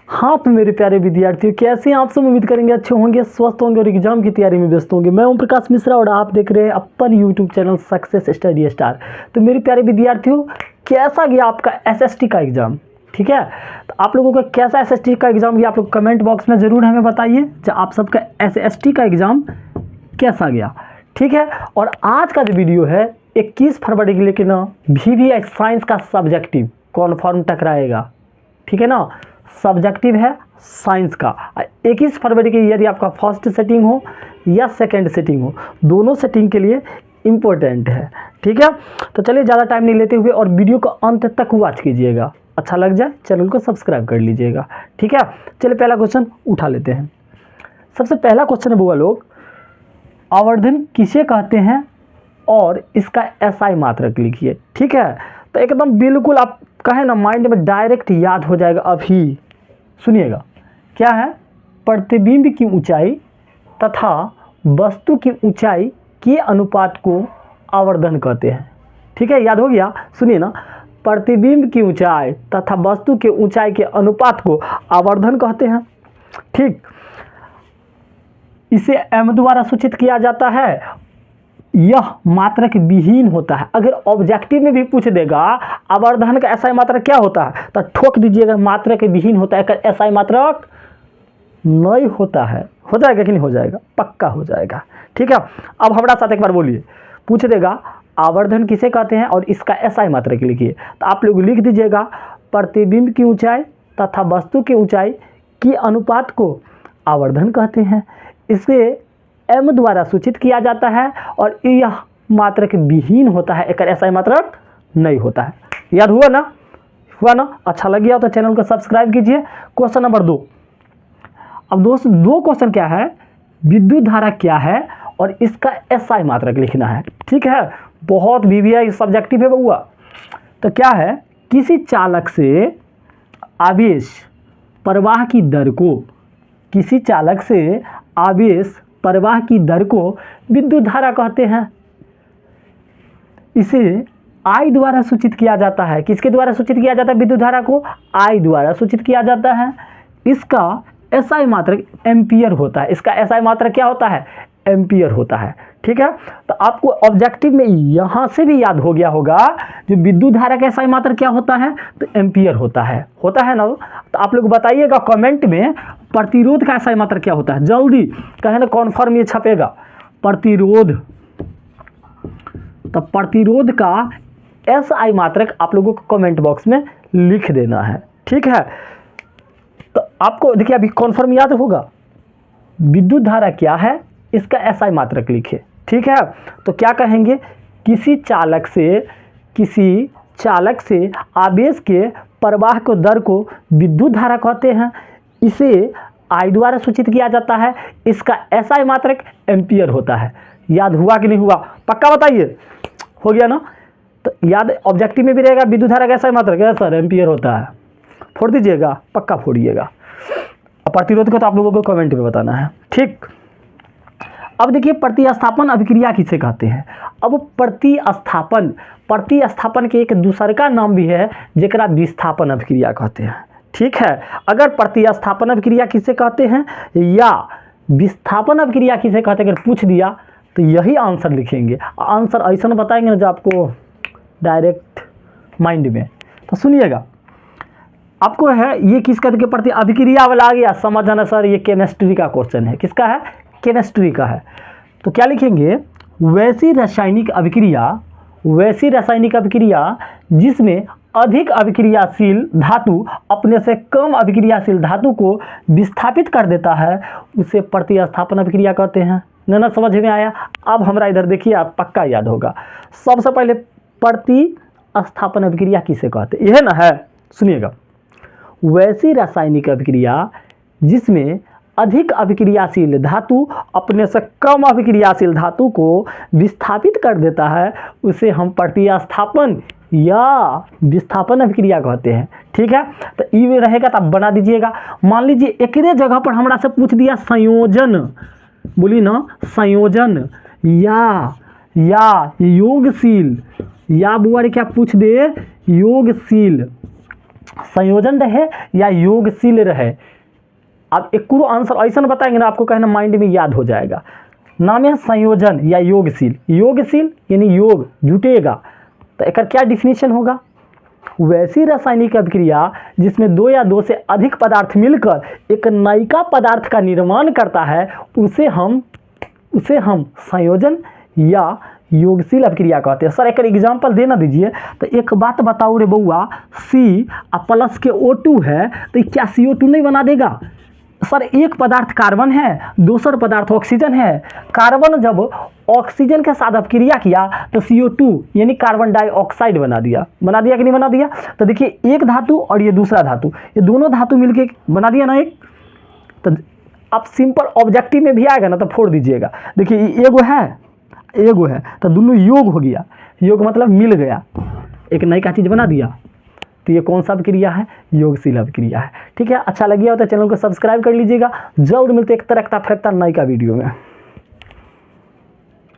हाँ तो मेरे प्यारे विद्यार्थियों, कैसे हैं आप सब? उम्मीद करेंगे अच्छे होंगे, स्वस्थ होंगे और एग्जाम की तैयारी में व्यस्त होंगे। मैं ओम प्रकाश मिश्रा और आप देख रहे हैं अपन YouTube channel Success Study Star. तो मेरे प्यारे विद्यार्थियों, कैसा गया आपका एसएसटी का एग्ज़ाम? ठीक है, तो आप लोगों का कैसा एसएसटी का एग्ज़ाम गया आप लोग कमेंट बॉक्स में ज़रूर हमें बताइए जो आप सबका एसएसटी का एग्ज़ाम कैसा गया। ठीक है, और आज का जो वीडियो है 21 फरवरी के लेकिन VVI साइंस का सब्जेक्टिव कॉन्फर्म टकराएगा। ठीक है ना, सब्जेक्टिव है साइंस का। 21 फरवरी के यदि आपका फर्स्ट सेटिंग हो या सेकंड सेटिंग हो, दोनों सेटिंग के लिए इम्पोर्टेंट है। ठीक है, तो चलिए ज़्यादा टाइम नहीं लेते हुए और वीडियो को अंत तक वॉच कीजिएगा। अच्छा लग जाए चैनल को सब्सक्राइब कर लीजिएगा। ठीक है, चलिए पहला क्वेश्चन उठा लेते हैं। सबसे पहला क्वेश्चन है बुआ लोग, आवर्धन किसे कहते हैं और इसका SI मात्रक लिखिए। ठीक है, तो एकदम बिल्कुल आप कहें ना माइंड में डायरेक्ट याद हो जाएगा। अभी सुनिएगा, क्या है? प्रतिबिंब की ऊंचाई तथा वस्तु की ऊंचाई के अनुपात को आवर्धन कहते हैं। ठीक है, याद हो गया? सुनिए ना, प्रतिबिंब की ऊंचाई तथा वस्तु के ऊंचाई के अनुपात को आवर्धन कहते हैं। ठीक, इसे m द्वारा सूचित किया जाता है। यह मात्रक विहीन होता है। अगर ऑब्जेक्टिव में भी पूछ देगा आवर्धन का SI मात्रक क्या होता है, तो ठोक दीजिएगा मात्रक विहीन होता है, SI मात्रक नहीं होता है। हो जाएगा कि नहीं हो जाएगा? पक्का हो जाएगा। ठीक है, अब हमारा साथ एक बार बोलिए, पूछ देगा आवर्धन किसे कहते हैं और इसका SI मात्रक लिखिए, तो आप लोग लिख दीजिएगा प्रतिबिंब की ऊंचाई तथा वस्तु की ऊंचाई की अनुपात को आवर्धन कहते हैं। इसे m द्वारा सूचित किया जाता है और यह मात्रक विहीन होता है, एक SI मात्रक नहीं होता है। याद हुआ ना? हुआ ना? अच्छा लग गया तो चैनल को सब्सक्राइब कीजिए। Question number 2। अब दोस्त दो क्वेश्चन क्या है, विद्युत धारा क्या है और इसका SI मात्रक लिखना है। ठीक है, बहुत VVI सब्जेक्टिव है बउआ। तो क्या है, किसी चालक से आवेश प्रवाह की दर को, किसी चालक से आवेश प्रवाह की दर को विद्युत धारा कहते हैं। इसे I द्वारा सूचित किया जाता है। किसके द्वारा सूचित किया जाता है? विद्युत धारा को I द्वारा सूचित किया जाता है। इसका SI मात्रक एम्पियर होता है। इसका SI मात्रक क्या होता है? एम्पियर होता है। ठीक है, तो आपको ऑब्जेक्टिव में यहाँ से भी याद हो गया होगा जो विद्युत धारा का SI मात्रक क्या होता है, तो एम्पियर होता है। होता है ना? तो आप लोग बताइएगा कमेंट में प्रतिरोध का SI मात्रक क्या होता है। जल्दी कहें ना, कॉन्फर्म ये छपेगा प्रतिरोध। तो प्रतिरोध का SI मात्रक आप लोगों को कमेंट बॉक्स में लिख देना है। ठीक है, तो आपको देखिए अभी कॉन्फर्म याद होगा विद्युत धारा क्या है, इसका SI मात्रक लिखिए। ठीक है, तो क्या कहेंगे, किसी चालक से आवेश के प्रवाह को दर को विद्युत धारा कहते हैं। इसे I द्वारा सूचित किया जाता है। इसका SI मात्रक एम्पियर होता है। याद हुआ कि नहीं हुआ? पक्का बताइए। हो गया ना? तो याद ऑब्जेक्टिव में भी रहेगा विद्युत धारा का SI मात्रक है सर, एम्पियर होता है। फोड़ दीजिएगा, पक्का फोड़िएगा। प्रतिरोध को तो आप लोगों को कमेंट में बताना है। ठीक, अब देखिए प्रतिस्थापन अभिक्रिया किसे कहते हैं। अब प्रतिस्थापन के एक दूसरे का नाम भी है जेकरा विस्थापन अभिक्रिया कहते हैं। ठीक है, अगर प्रतिस्थापन अभिक्रिया किसे कहते हैं या विस्थापन अभिक्रिया किसे कहते हैं अगर पूछ दिया तो यही आंसर लिखेंगे। आंसर ऐसा बताएंगे ना जो आपको डायरेक्ट माइंड में। तो सुनिएगा, आपको है ये किसका के प्रति अभिक्रिया वाला आ गया, समझ जाना सर ये केमिस्ट्री का क्वेश्चन है। किसका है? केमिस्ट्री का है। तो क्या लिखेंगे, वैसी रासायनिक अभिक्रिया जिसमें अधिक अभिक्रियाशील धातु अपने से कम अभिक्रियाशील धातु को विस्थापित कर देता है, उसे प्रतिस्थापन अभिक्रिया कहते हैं। ना समझ में आया? अब हमारा इधर देखिए, आप पक्का याद होगा। सबसे पहले प्रतिस्थापन अभिक्रिया किसे कहते हैं, यह ना है। सुनिएगा, वैसी रासायनिक अभिक्रिया जिसमें अधिक अभिक्रियाशील धातु अपने से कम अभिक्रियाशील धातु को विस्थापित कर देता है, उसे हम प्रतिस्थापन या विस्थापन अभिक्रिया कहते हैं। ठीक है, तो ये रहेगा तो आप बना दीजिएगा। मान लीजिए एक जगह पर हमरा से पूछ दिया संयोजन, बोली ना संयोजन या योगशील, या बुआ क्या पूछ दे, योगशील संयोजन रहे या योगशील रहे। आप एक पूरा आंसर ऐसा बताएंगे ना, आपको कहना माइंड में याद हो जाएगा। नाम है संयोजन या योगशील। योगशील यानी योग जुटेगा, तो एक क्या डिफिनीशन होगा? वैसी रासायनिक अभिक्रिया जिसमें दो या दो से अधिक पदार्थ मिलकर एक नयिका पदार्थ का निर्माण करता है, उसे हम संयोजन या योगशील अभिक्रिया कहते हैं। सर एक एग्जांपल देना दीजिए। तो एक बात बताओ रे बउआ, C प्लस के O2 है, तो क्या CO2 नहीं बना देगा? सर एक पदार्थ कार्बन है, दूसरा पदार्थ ऑक्सीजन है। कार्बन जब ऑक्सीजन के साथ अभिक्रिया किया तो CO2 यानी कार्बन डाइऑक्साइड बना दिया कि नहीं बना दिया? तो देखिए एक धातु और ये दूसरा धातु, ये दोनों धातु मिलके बना दिया ना एक। तो अब सिंपल ऑब्जेक्टिव में भी आएगा ना तो फोड़ दीजिएगा। देखिए एगो है तो दोनों योग हो गया। योग मतलब मिल गया, एक नई का चीज़ बना दिया। तो ये कौन सा अभिक्रिया है? योगशील अभिक्रिया है। ठीक है, अच्छा लगे हो तो चैनल को सब्सक्राइब कर लीजिएगा। जल्द मिलते एक तरह का नई का वीडियो में।